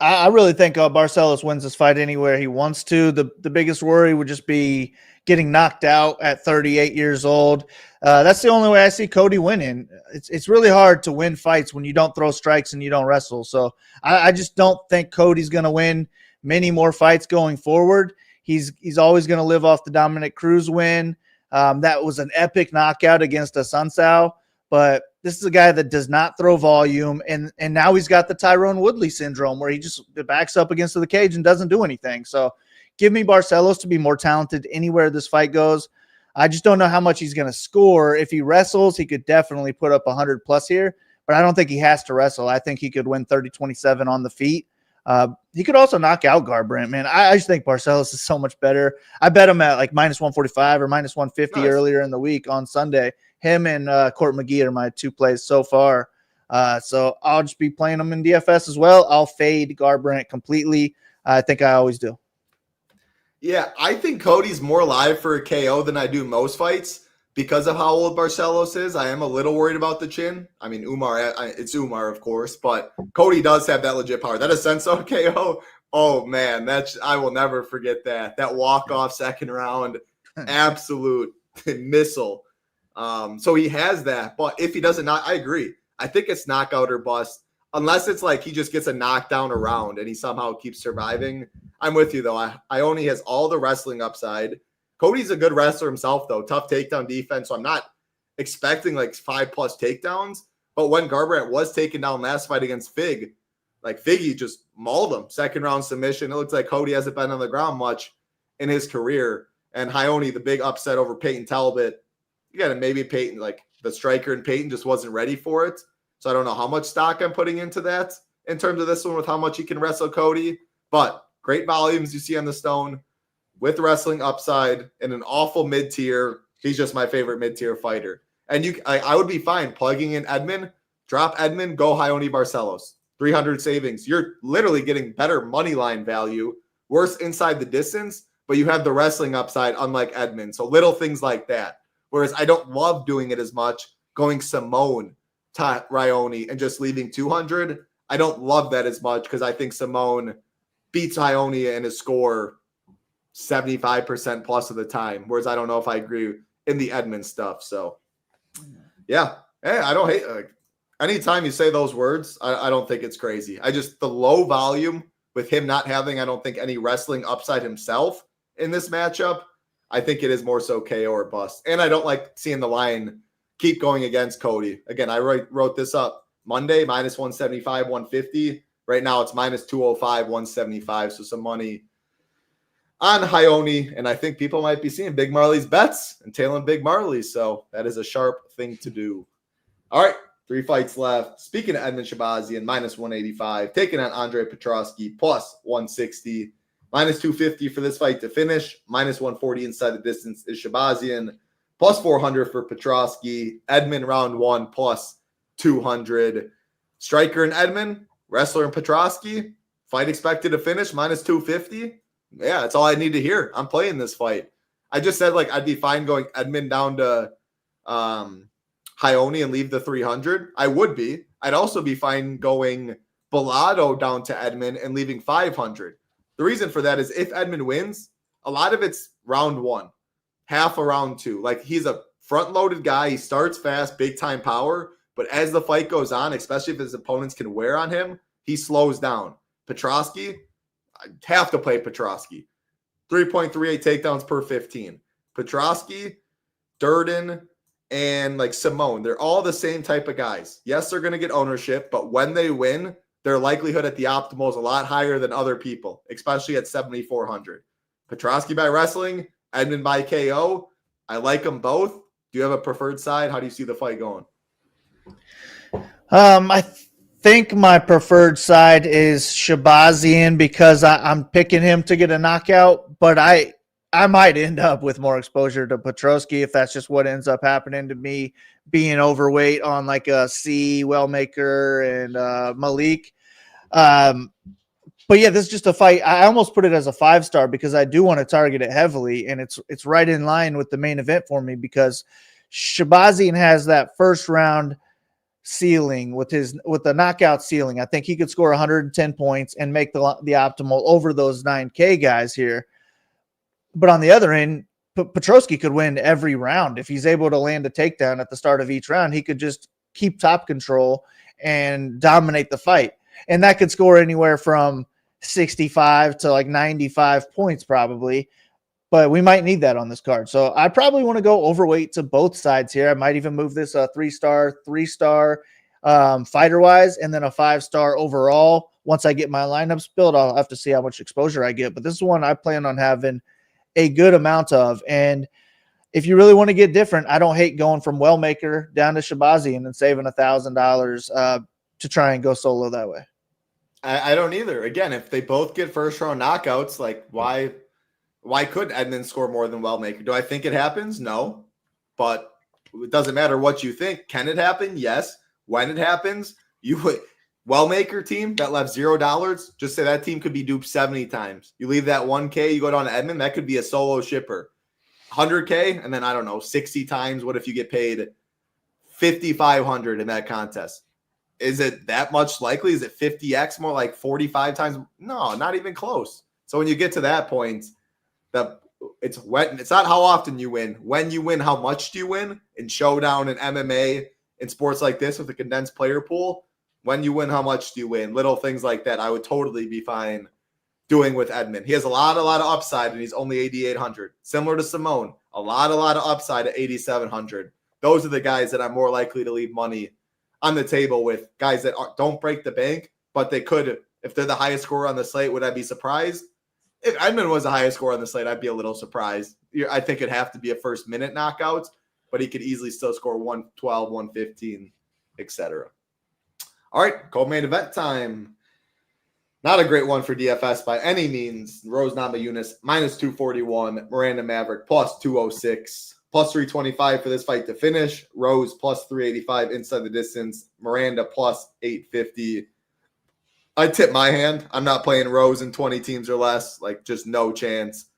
I really think Barcelos wins this fight anywhere he wants to. The biggest worry would just be getting knocked out at 38 years old. That's the only way I see Cody winning. It's really hard to win fights when you don't throw strikes and you don't wrestle. So I just don't think Cody's going to win many more fights going forward. He's always going to live off the Dominic Cruz win. That was an epic knockout against Asuncao, but this is a guy that does not throw volume, and now he's got the Tyrone Woodley syndrome where he just backs up against the cage and doesn't do anything. So give me Barcelos to be more talented anywhere this fight goes. I just don't know how much he's going to score. If he wrestles, he could definitely put up 100 plus here, but I don't think he has to wrestle. I think he could win 30-27 on the feet. He could also knock out Garbrandt, man. I just think Barcelos is so much better. I bet him at like minus 145 or minus 150 earlier in the week on Sunday. Him and Court McGee are my 2 plays so far. So I'll just be playing them in DFS as well. I'll fade Garbrandt completely. I think I always do. Yeah, I think Cody's more live for a KO than I do most fights because of how old Barcelos is. I am a little worried about the chin. I mean, it's Umar, of course, but Cody does have that legit power. That Ascenso KO, oh, man, I will never forget that. That walk-off second round, absolute missile. So he has that, but if he doesn't, I agree. I think it's knockout or bust, unless it's like he just gets a knockdown around and he somehow keeps surviving. I'm with you, though. Ione has all the wrestling upside. Cody's a good wrestler himself, though. Tough takedown defense, so I'm not expecting like 5+ takedowns. But when Garbrandt was taken down last fight against Fig, like Figgy just mauled him. Second round submission. It looks like Cody hasn't been on the ground much in his career. And Raoni, the big upset over Peyton Talbot. You got to maybe Peyton, like the striker and Peyton just wasn't ready for it. So I don't know how much stock I'm putting into that in terms of this one with how much he can wrestle Cody. But great volumes you see on the stone with wrestling upside and an awful mid-tier. He's just my favorite mid-tier fighter. And I would be fine plugging in Edmund, drop Edmund, go Raoni Barcelos. 300 savings. You're literally getting better money line value, worse inside the distance, but you have the wrestling upside, unlike Edmund. So little things like that. Whereas I don't love doing it as much, going Simone to Ione and just leaving 200. I don't love that as much because I think Simone beats Ione in his score 75% plus of the time. Whereas I don't know if I agree in the Edmund stuff. So, yeah. Hey, I don't hate anytime you say those words, I don't think it's crazy. The low volume with him not having, I don't think, any wrestling upside himself in this matchup. I think it is more so KO or bust. And I don't like seeing the line keep going against Cody. Again, I wrote this up Monday, minus 175, 150. Right now it's minus 205, 175. So some money on Ione. And I think people might be seeing Big Marley's bets and tailing Big Marley. So that is a sharp thing to do. All right. 3 fights left. Speaking of Edmund Shabazian, minus 185, taking on Andre Petroski, plus 160, minus 250 for this fight to finish, minus 140 inside the distance is Shabazian, plus 400 for Petroski. Edmund round 1, plus 200. Striker and Edmund, wrestler and Petroski, fight expected to finish, minus 250. Yeah, that's all I need to hear. I'm playing this fight. I just said, I'd be fine going Edmund down to Ione and leave the 300. I would be. I'd also be fine going Bellado down to Edmund and leaving 500. The reason for that is if Edmund wins, a lot of it's round 1, half of round 2. He's a front-loaded guy. He starts fast, big-time power. But as the fight goes on, especially if his opponents can wear on him, he slows down. Petroski, I have to play Petroski. 3.38 takedowns per 15. Petroski, Durden, and Simone, they're all the same type of guys. Yes, they're going to get ownership, but when they win, their likelihood at the optimal is a lot higher than other people, especially at 7,400. Petroski by wrestling, Edmund by KO. I like them both. Do you have a preferred side? How do you see the fight going? I think my preferred side is Shabazian because I'm picking him to get a knockout, but I might end up with more exposure to Petroski if that's just what ends up happening to me, being overweight on a C, Wellmaker, and Malik. But yeah, this is just a fight. I almost put it as a 5-star because I do want to target it heavily, and it's right in line with the main event for me because Shabazian has that first round ceiling with the knockout ceiling. I think he could score 110 points and make the optimal over those 9K guys here. But on the other end, Petroski could win every round. If he's able to land a takedown at the start of each round, he could just keep top control and dominate the fight. And that could score anywhere from 65 to 95 points probably. But we might need that on this card. So I probably want to go overweight to both sides here. I might even move this a 3-star fighter-wise, and then a 5-star overall. Once I get my lineups built, I'll have to see how much exposure I get. But this is one I plan on having a good amount of. And if you really want to get different, I don't hate going from Wellmaker down to Shabazian and saving $1,000 to try and go solo that way. I don't either. Again, if they both get first round knockouts, why could Edmund score more than Wellmaker? Do I think it happens? No. But it doesn't matter what you think. Can it happen? Yes. When it happens, Wellmaker team that left $0, just say that team could be duped 70 times. You leave that 1K, you go down to Edmund, that could be a solo shipper. 100K, and then I don't know, 60 times. What if you get paid 5,500 in that contest? Is it that much likely? Is it 50x more, like 45 times? No, not even close. So when you get to that point, it's not how often you win. When you win, how much do you win? In showdown and MMA in sports like this with a condensed player pool, when you win, how much do you win? Little things like that I would totally be fine doing with Edmund. He has a lot of upside, and he's only 8,800. Similar to Simone, a lot of upside at 8,700. Those are the guys that I'm more likely to leave money on the table with, guys that don't break the bank, but they could. If they're the highest scorer on the slate, would I be surprised? If Edmund was the highest scorer on the slate, I'd be a little surprised. I think it'd have to be a first-minute knockout, but he could easily still score 112, 115, etc. All right, co-main event time. Not a great one for DFS by any means. Rose Namajunas, minus 241. Miranda Maverick, plus 206. Plus 325 for this fight to finish. Rose, plus 385 inside the distance. Miranda, plus 850. I tip my hand. I'm not playing Rose in 20 teams or less. Just no chance.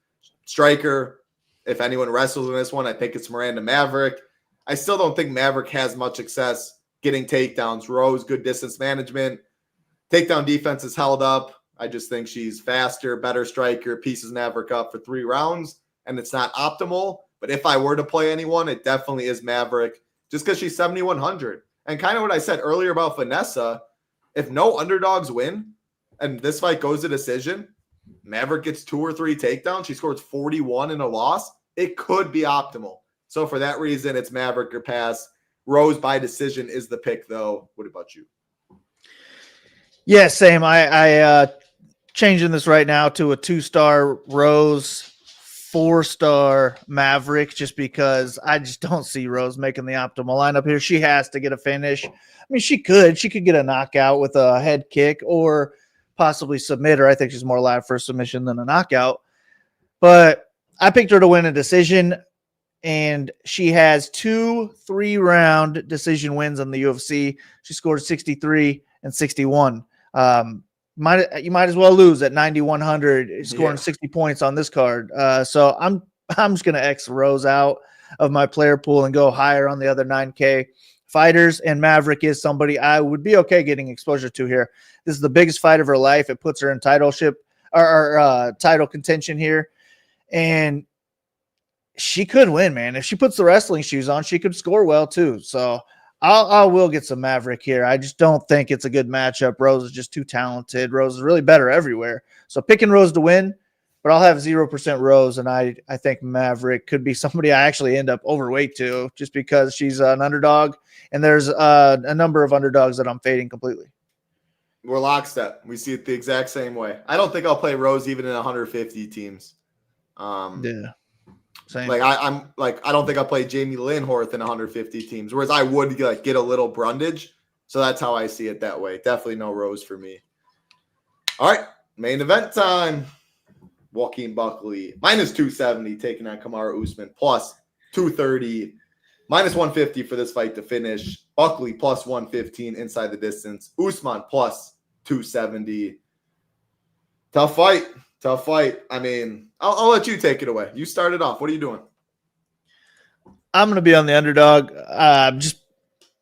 Striker, if anyone wrestles in this one, I think it's Miranda Maverick. I still don't think Maverick has much success getting takedowns. Rose, good distance management. Takedown defense is held up. I just think she's faster, better striker, pieces Maverick up for 3 rounds, and it's not optimal. But if I were to play anyone, it definitely is Maverick, just because she's 7,100. And kind of what I said earlier about Vanessa, if no underdogs win and this fight goes to decision, Maverick gets 2 or 3 takedowns, she scores 41 in a loss, it could be optimal. So for that reason, it's Maverick or pass. Rose by decision is the pick, though. What about you? Yeah, same. I changing this right now to a 2-star Rose, 4-star Maverick, just because I just don't see Rose making the optimal lineup here. She has to get a finish. I mean, she could get a knockout with a head kick or possibly submit her. I think she's more live for a submission than a knockout. But I picked her to win a decision, and she has 2 3-round decision wins on the UFC. She scored 63 and 61. You might as well lose at 9,100, scoring 60 points on this card. So I'm just gonna X Rose out of my player pool and go higher on the other 9K fighters. And Maverick is somebody I would be okay getting exposure to here. This is the biggest fight of her life. It puts her in title contention here, and she could win, man. If she puts the wrestling shoes on, she could score well too. So I will get some Maverick here. I just don't think it's a good matchup. Rose is just too talented. Rose is really better everywhere. So picking Rose to win, but I'll have 0% Rose, and I think Maverick could be somebody I actually end up overweight to just because she's an underdog, and there's a number of underdogs that I'm fading completely. We're lockstep. We see it the exact same way. I don't think I'll play Rose even in 150 teams. Yeah. Same. Like I don't think I'll play Jamie Linhorth in 150 teams, whereas I would get a little Brundage. So that's how I see it that way. Definitely no Rose for me. All right, main event time. Joaquin Buckley minus 270 taking on Kamaru Usman plus 230, minus 150 for this fight to finish. Buckley plus 115 inside the distance. Usman plus 270. Tough fight. I mean, I'll let you take it away. You started off. What are you doing? I'm going to be on the underdog. Just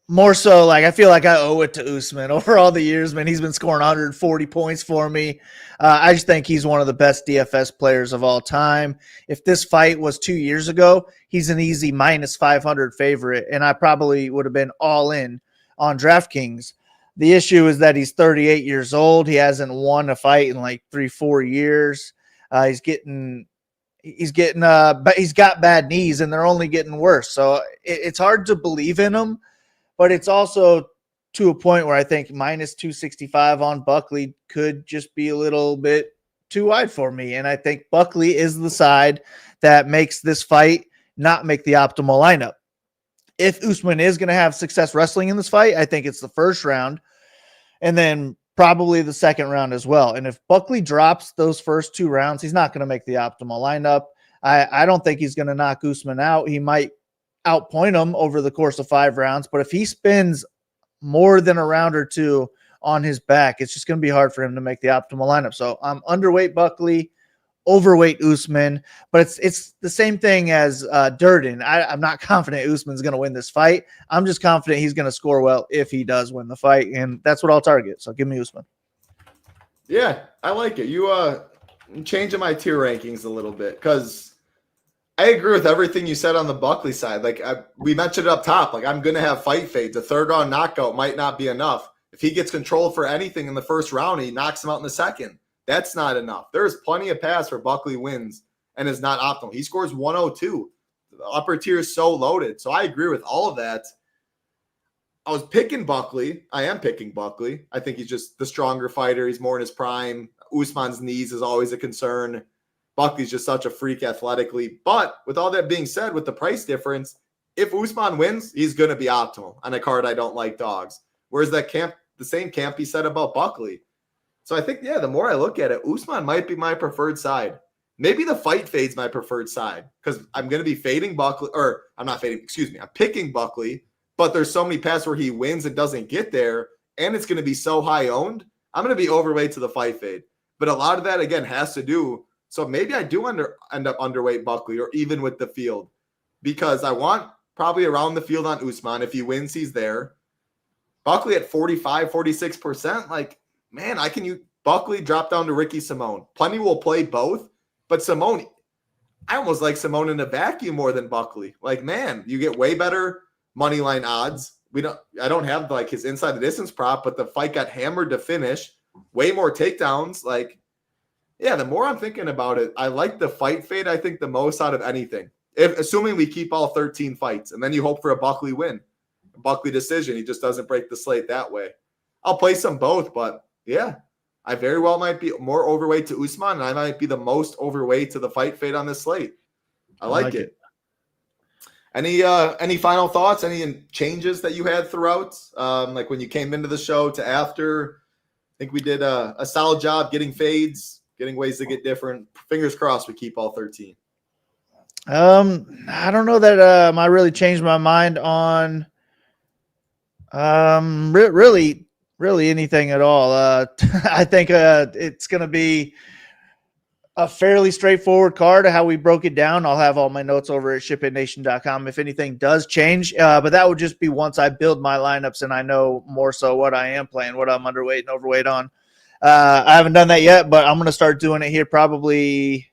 more so, like, I feel like I owe it to Usman over all the years, man. He's been scoring 140 points for me. I just think he's one of the best DFS players of all time. If this fight was 2 years ago, he's an easy minus 500 favorite, and I probably would have been all in on DraftKings. The issue is that he's 38 years old. He hasn't won a fight in like 3-4 years. He's got bad knees, and they're only getting worse. So it's hard to believe in him, but it's also to a point where I think minus 265 on Buckley could just be a little bit too wide for me. And I think Buckley is the side that makes this fight not make the optimal lineup. If Usman is going to have success wrestling in this fight, I think it's the first round and then probably the second round as well. And if Buckley drops those first 2 rounds, he's not going to make the optimal lineup. I don't think he's going to knock Usman out. He might outpoint him over the course of 5 rounds, but if he spends more than a round or 2 on his back, it's just going to be hard for him to make the optimal lineup. So I'm underweight Buckley, overweight Usman, but it's the same thing as Durden. I'm not confident Usman's going to win this fight. I'm just confident he's going to score well if he does win the fight, and that's what I'll target. So give me Usman. Yeah, I like it. You changing my tier rankings a little bit because I agree with everything you said on the Buckley side. Like we mentioned it up top, like I'm going to have fight fades. A 3rd round knockout might not be enough. If he gets control for anything in the first round, he knocks him out in the second. That's not enough. There's plenty of paths where Buckley wins and is not optimal. He scores 102. The upper tier is so loaded. So I agree with all of that. I was picking Buckley. I am picking Buckley. I think he's just the stronger fighter. He's more in his prime. Usman's knees is always a concern. Buckley's just such a freak athletically. But with all that being said, with the price difference, if Usman wins, he's going to be optimal on a card I don't like dogs. Whereas the same can't be said about Buckley. So I think, yeah, the more I look at it, Usman might be my preferred side. Maybe the fight fade's my preferred side because I'm going to be fading Buckley, or I'm not fading, I'm picking Buckley, but there's so many paths where he wins and doesn't get there, and it's going to be so high owned. I'm going to be overweight to the fight fade. But a lot of that, again, has to do So maybe I do end up underweight Buckley or even with the field because I want probably around the field on Usman. If he wins, he's there. Buckley at 45, 46%. Like, man, Buckley drop down to Ricky Simone. Plenty will play both, but Simone, I almost like Simone in a vacuum more than Buckley. Like, man, you get way better money line odds. I don't have like his inside the distance prop, but the fight got hammered to finish. Way more takedowns. Like, yeah, the more I'm thinking about it, I like the fight fade, I think, the most out of anything. Assuming we keep all 13 fights, and then you hope for a Buckley win. A Buckley decision. He just doesn't break the slate that way. I'll play some both, but yeah, I very well might be more overweight to Usman, and I might be the most overweight to the fight fade on this slate. I like it. Any final thoughts? Any changes that you had throughout? Like when you came into the show to after? I think we did a solid job getting fades, getting ways to get different. Fingers crossed we keep all 13. I don't know that I really changed my mind on really anything at all. I think it's going to be a fairly straightforward card of how we broke it down. I'll have all my notes over at SHIPITNation.com if anything does change. But that would just be once I build my lineups and I know more so what I am playing, what I'm underweight and overweight on. I haven't done that yet, but I'm going to start doing it here probably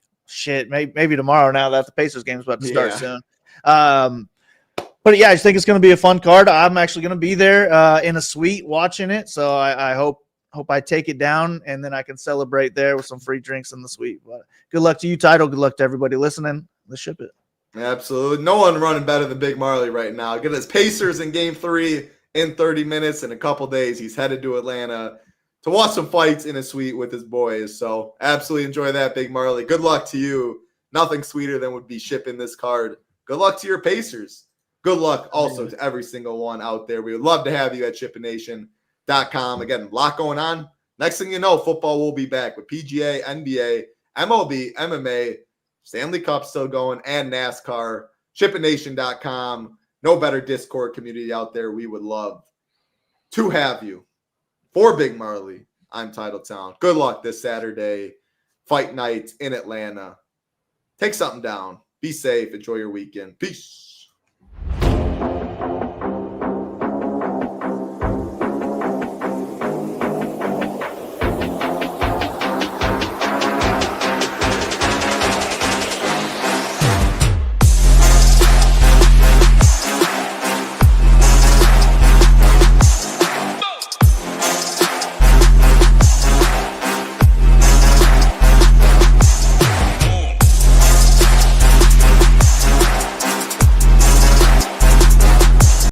maybe tomorrow now that the Pacers game's about to start soon. But yeah, I just think it's going to be a fun card. I'm actually going to be there in a suite watching it. So I hope I take it down and then I can celebrate there with some free drinks in the suite. But good luck to you, Title. Good luck to everybody listening. Let's ship it. Absolutely. No one running better than Big Marley right now. Get his Pacers in game 3 in 30 minutes. In a couple days, he's headed to Atlanta to watch some fights in a suite with his boys. So absolutely enjoy that, Big Marley. Good luck to you. Nothing sweeter than would be shipping this card. Good luck to your Pacers. Good luck also to every single one out there. We would love to have you at SHIPITNation.com. Again, a lot going on. Next thing you know, football will be back with PGA, NBA, MLB, MMA, Stanley Cup still going, and NASCAR. SHIPITNation.com. No better Discord community out there. We would love to have you. For Big Marley, I'm Titletown. Good luck this Saturday. Fight night in Atlanta. Take something down. Be safe. Enjoy your weekend. Peace.